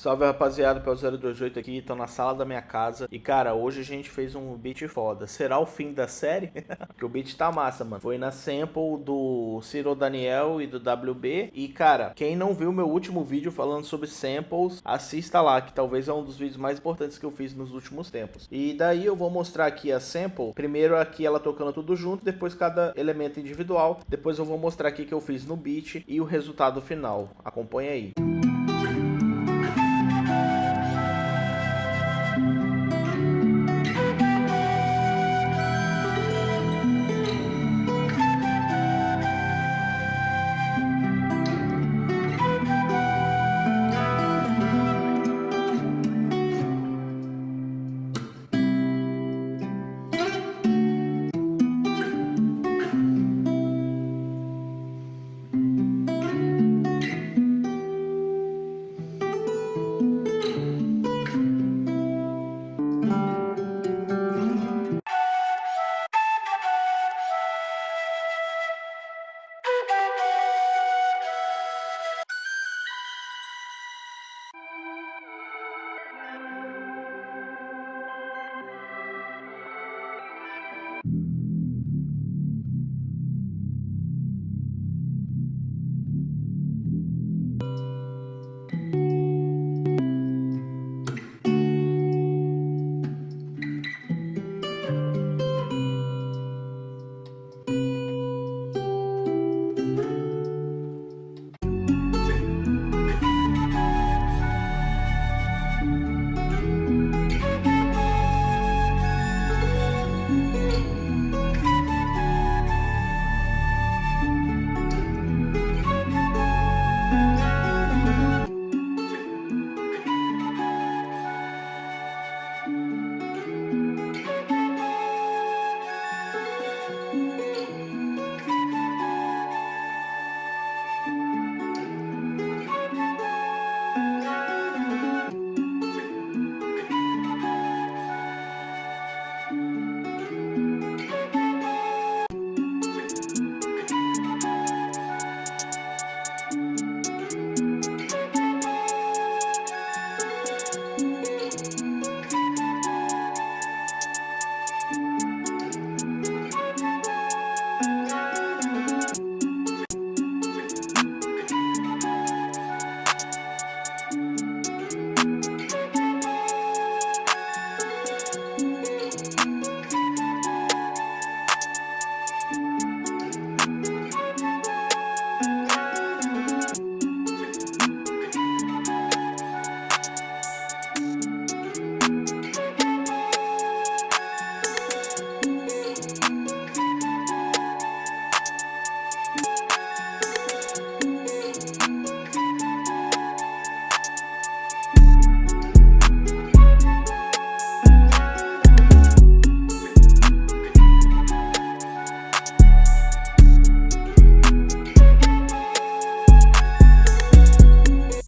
Salve rapaziada, pelo 028 aqui, tô na sala da minha casa. E cara, hoje a gente fez um beat foda. Será o fim da série? Porque o beat tá massa, mano. Foi na sample do Ciro Daniel e do WB. E cara, quem não viu meu último vídeo falando sobre samples, assista lá, que talvez é um dos vídeos mais importantes que eu fiz nos últimos tempos. E daí eu vou mostrar aqui a sample. Primeiro aqui ela tocando tudo junto, depois cada elemento individual. Depois eu vou mostrar aqui que eu fiz no beat e o resultado final. Acompanha aí.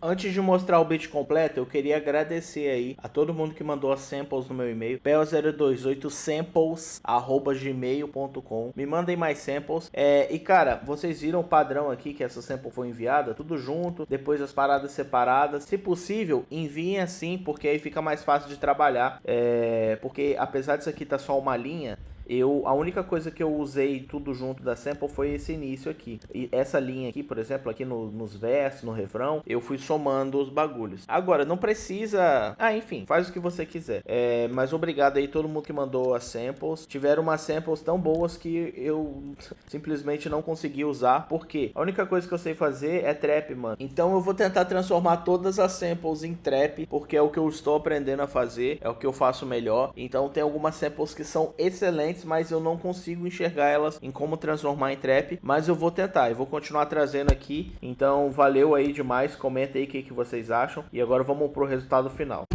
Antes de mostrar o beat completo, eu queria agradecer aí a todo mundo que mandou as samples no meu e-mail, pel028samples@gmail.com. Me mandem mais samples. E cara, vocês viram o padrão aqui que essa sample foi enviada, tudo junto, depois as paradas separadas. Se possível, enviem assim, porque aí fica mais fácil de trabalhar. Porque apesar disso aqui tá só uma linha, a única coisa que eu usei tudo junto da sample foi esse início aqui. E essa linha aqui, por exemplo, aqui nos versos, no refrão, eu fui somando os bagulhos. Agora, não precisa... enfim, faz o que você quiser. Mas obrigado aí todo mundo que mandou as samples. Tiveram umas samples tão boas que eu simplesmente não consegui usar. Por quê? A única coisa que eu sei fazer é trap, mano. Então eu vou tentar transformar todas as samples em trap, porque é o que eu estou aprendendo a fazer, é o que eu faço melhor. Então tem algumas samples que são excelentes, mas eu não consigo enxergar elas em como transformar em trap, mas eu vou tentar, eu vou continuar trazendo aqui. Então valeu aí demais, comenta aí o que vocês acham, e agora vamos pro resultado final.